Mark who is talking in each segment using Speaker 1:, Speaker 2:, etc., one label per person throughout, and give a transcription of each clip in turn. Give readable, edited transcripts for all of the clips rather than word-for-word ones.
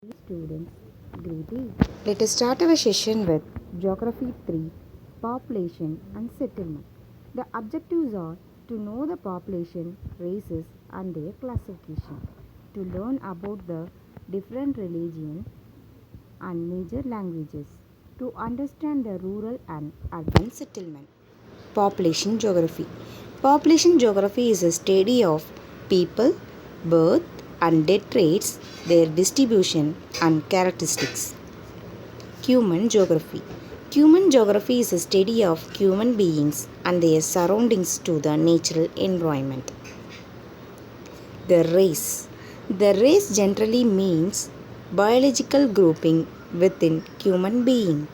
Speaker 1: Students, greetings. Let us start our session with Geography 3 Population and Settlement. The objectives are to know the population, races, and their classification, to learn about the different religions and major languages, to understand the rural and urban settlement. Population Geography. Population geography is a study of people, birth and death rates, their distribution and characteristics. Human Geography. Human geography is a study of human beings and their surroundings to the natural environment. The race. The race generally means biological grouping within human being.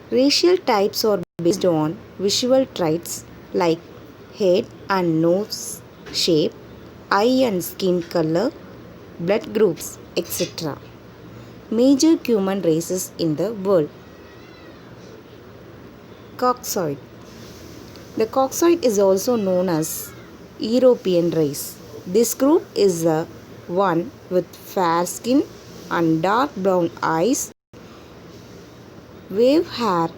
Speaker 1: Racial types are based on visual traits like head and nose shape, eye and skin color, blood groups, etc. Major human races in the world. Caucasoid. The Caucasoid is also known as European race. This group is the one with fair skin and dark brown eyes, wave hair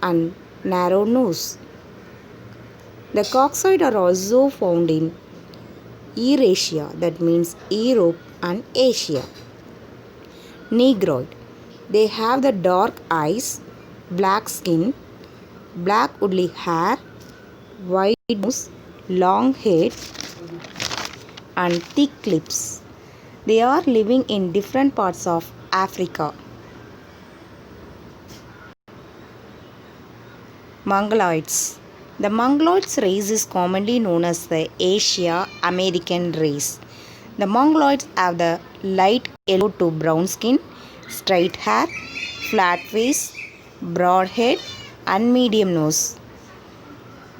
Speaker 1: and narrow nose. The Caucasoid are also found in Eurasia, that means Europe and Asia. Negroid. They have the dark eyes, black skin, black woolly hair, wide nose, long head and thick lips. They are living in different parts of Africa. Mongoloids. The Mongoloids race is commonly known as the Asia American race. The Mongoloids have the light yellow to brown skin, straight hair, flat face, broad head and medium nose.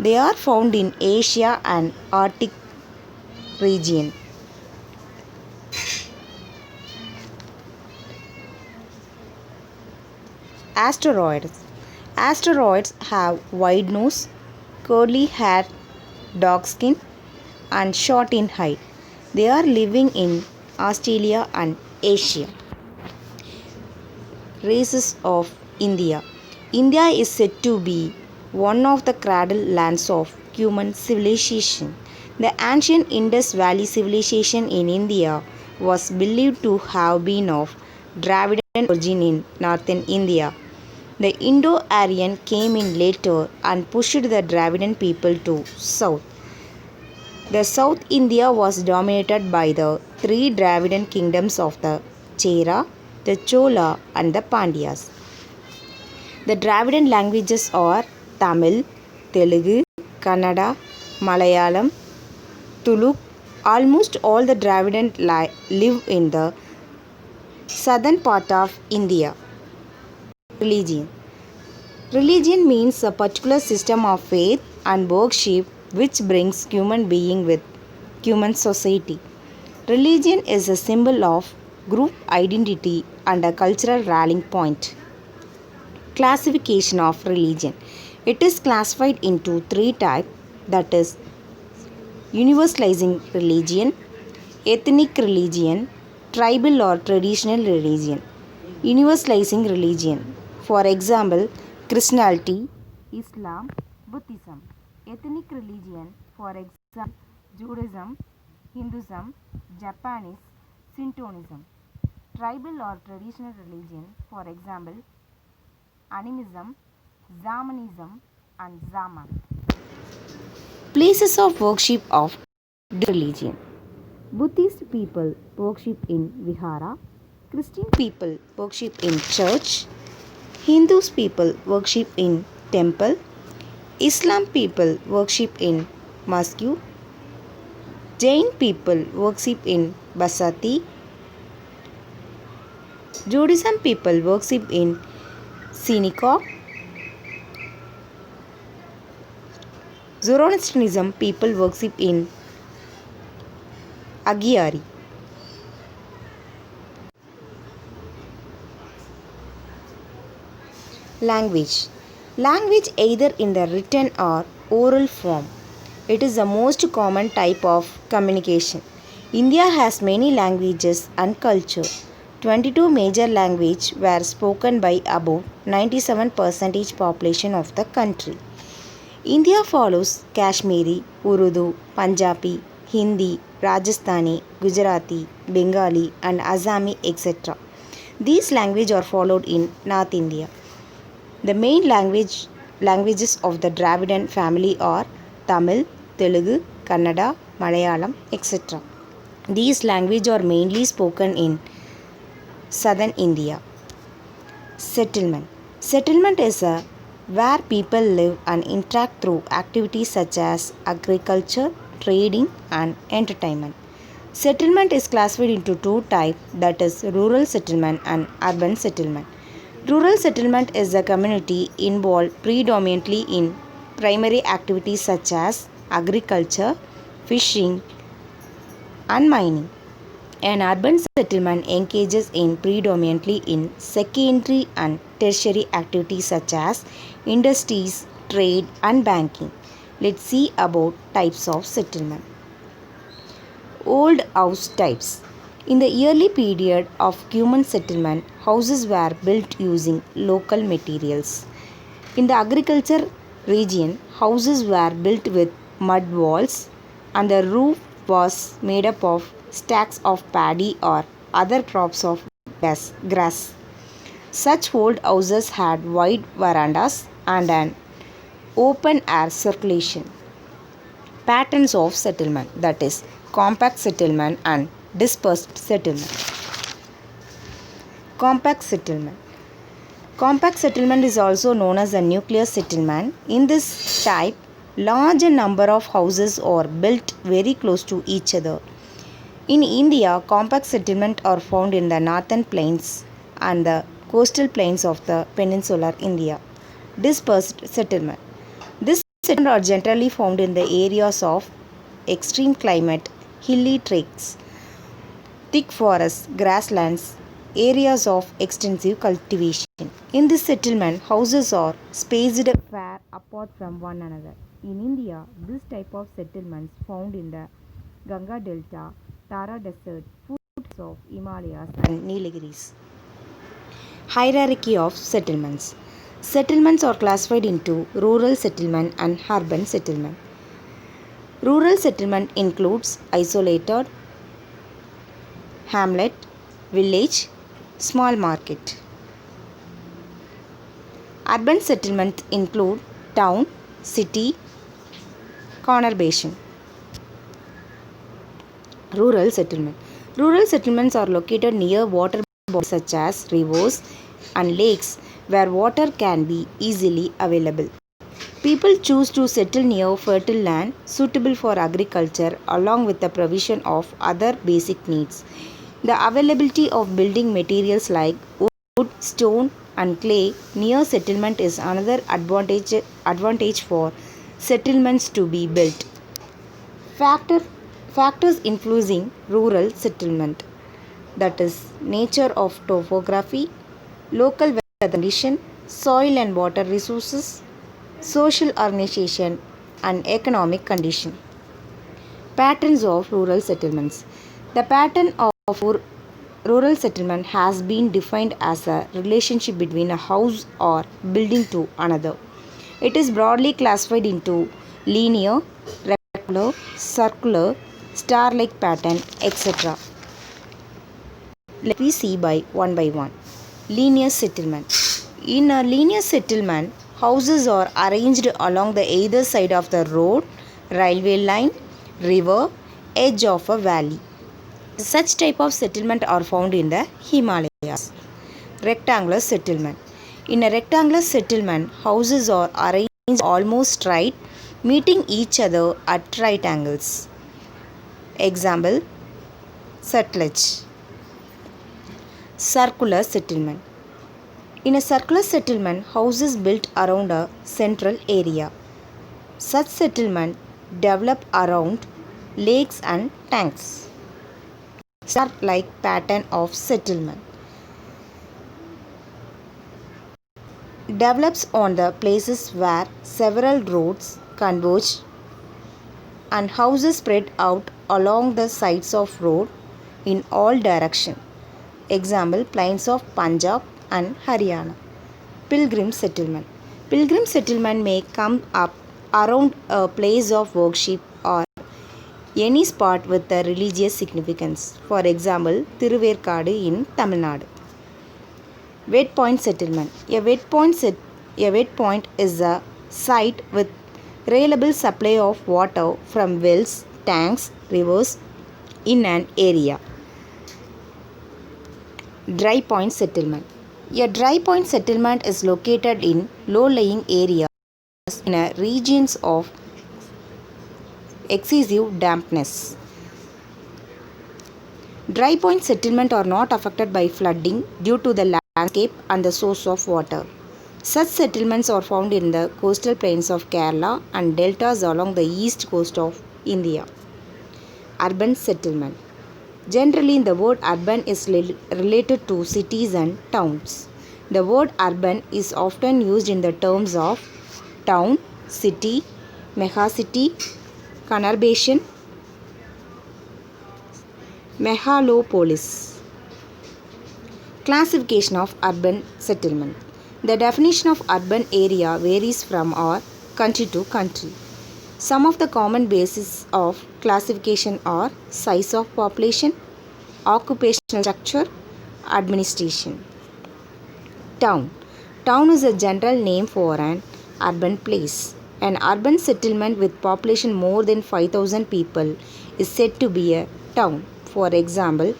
Speaker 1: They are found in Asia and Arctic region. Asteroids. Asteroids have wide nose, curly hair, dark skin and short in height. They are living in Australia and Asia. Races of India. India is said to be one of the cradle lands of human civilization. The ancient Indus Valley civilization in India was believed to have been of Dravidian origin in northern India. The Indo-Aryan came in later and pushed the Dravidian people to south. The South India was dominated by the three Dravidian kingdoms of the Chera, the Chola and the Pandyas. The Dravidian languages are Tamil, Telugu, Kannada, Malayalam, Tulu. Almost all the Dravidian live in the southern part of India. Religion. Religion means a particular system of faith and worship which brings human being with human society. Religion is a symbol of group identity and a cultural rallying point. Classification of religion. It is classified into three types, that is universalizing religion, ethnic religion, tribal or traditional religion. Universalizing religion. For example, Christianity, Islam, Buddhism. Ethnic religion, for example, Judaism, Hinduism, Japanese, Shintoism. Tribal or traditional religion, for example, Animism, Zamanism and Zaman. Places of worship of religion. Buddhist people worship in Vihara, Christian people worship in church, Hindus people worship in temple, Islam people worship in mosque, Jain people worship in basati, Judaism people worship in synagogue, Zoroastrianism people worship in Agiari. Language. Language either in the written or oral form. It is the most common type of communication. India has many languages and culture. 22 major languages were spoken by about 97% population of the country. India follows Kashmiri, Urdu, Punjabi, Hindi, Rajasthani, Gujarati, Bengali, and Assami, etc. These languages are followed in North India. The main languages of the Dravidian family are Tamil, Telugu, Kannada, Malayalam, etc. These languages are mainly spoken in southern India. Settlement. Settlement is where people live and interact through activities such as agriculture, trading, and entertainment. Settlement is classified into two types, that is rural settlement and urban settlement. Rural settlement is a community involved predominantly in primary activities such as agriculture, fishing, and mining. An urban settlement engages in predominantly in secondary and tertiary activities such as industries, trade, and banking. Let's see about types of settlement. Old house types. In the early period of human settlement, houses were built using local materials. In the agriculture region, houses were built with mud walls and the roof was made up of stacks of paddy or other crops of grass. Such old houses had wide verandas and an open air circulation. Patterns of settlement, that is compact settlement and dispersed settlement. Compact settlement. Compact settlement is also known as a nuclear settlement. In this type, large number of houses are built very close to each other. In India, compact settlements are found in the northern plains and the coastal plains of the peninsular India. Dispersed settlement. These settlements are generally found in the areas of extreme climate, hilly tracts, thick forests, grasslands, areas of extensive cultivation. In this settlement, houses are spaced far apart from one another. In India, this type of settlements found in the Ganga Delta, Tara Desert, foothills of Himalayas and Nilgiris. Hierarchy of settlements. Settlements are classified into rural settlement and urban settlement. Rural settlement includes isolated hamlet, village, small market. Urban settlements include town, city, conurbation. Rural settlement. Rural settlements are located near water bodies such as rivers and lakes where water can be easily available. People choose to settle near fertile land suitable for agriculture along with the provision of other basic needs. The availability of building materials like wood, stone, and clay near settlement is another advantage for settlements to be built. Factors influencing rural settlement, that is nature of topography, local weather condition, soil and water resources, social organization, and economic condition. Patterns of rural settlements. The pattern of rural settlement has been defined as a relationship between a house or building to another. It is broadly classified into linear, rectangular, circular, star-like pattern, etc. Let me see by one. Linear settlement. In a linear settlement, houses are arranged along the either side of the road, railway line, river, edge of a valley. Such type of settlement are found in the Himalayas. Rectangular settlement. In a rectangular settlement, houses are arranged almost straight, meeting each other at right angles. Example, Sutlej. Circular settlement. In a circular settlement, houses built around a central area. Such settlement develop around lakes and tanks. Star-like pattern of settlement develops on the places where several roads converge and houses spread out along the sides of road in all directions. Example, plains of Punjab and Haryana. Pilgrim settlement. Pilgrim settlement may come up around a place of worship or any spot with a religious significance. For example, Thiruverkadu in Tamil Nadu. Wet point settlement. A wet point is a site with reliable supply of water from wells, tanks, rivers in an area. Dry point settlement. A dry point settlement is located in low-lying areas in a regions of excessive dampness. Dry point settlements are not affected by flooding due to the landscape and the source of water. Such settlements are found in the coastal plains of Kerala and deltas along the east coast of India. Urban settlement. Generally, the word urban is related to cities and towns. The word urban is often used in the terms of town, city, megacity, conurbation, megalopolis. Classification of urban settlement. The definition of urban area varies from our country to country. Some of the common bases of classification are size of population, occupational structure, administration. Town. Town is a general name for an urban place. An urban settlement with population more than 5,000 people is said to be a town. For example,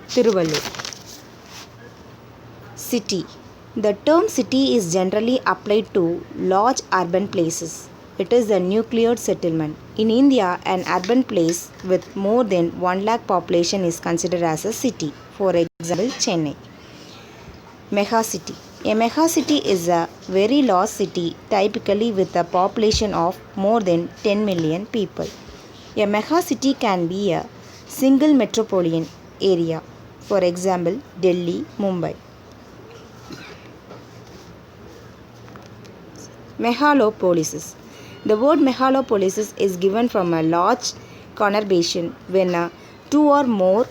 Speaker 1: Tiruvallur. City. The term city is generally applied to large urban places. It is a nuclear settlement. In India, an urban place with more than 1 lakh population is considered as a city. For example, Chennai. Megacity. A megacity is a very large city, typically with a population of more than 10 million people. A megacity can be a single metropolitan area. For example, Delhi, Mumbai. Megalopolises. The word megalopolises is given from a large conurbation when two or more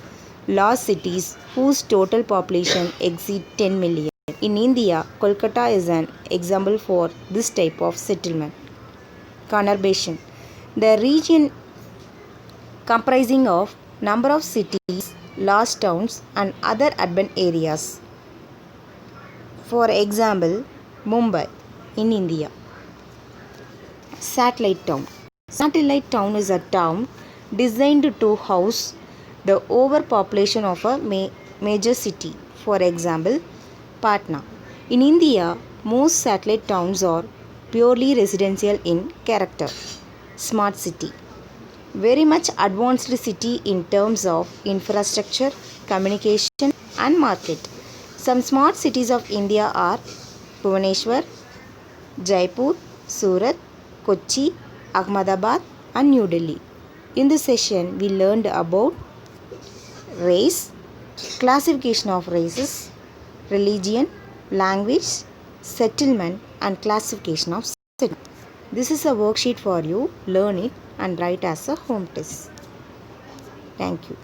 Speaker 1: large cities whose total population exceed 10 million. In India, Kolkata is an example for this type of settlement. Conurbation. The region comprising of number of cities, large towns and other urban areas. For example, Mumbai in India. Satellite town. Satellite town is a town designed to house the overpopulation of a major city. For example, Patna. In India, most satellite towns are purely residential in character. Smart city. Very much advanced city in terms of infrastructure, communication and market. Some smart cities of India are Bhubaneswar, Jaipur, Surat, Kochi, Ahmedabad and New Delhi. In this session, we learned about race, classification of races, religion, language, settlement and classification of settlement. This is a worksheet for you. Learn it and write as a home test. Thank you.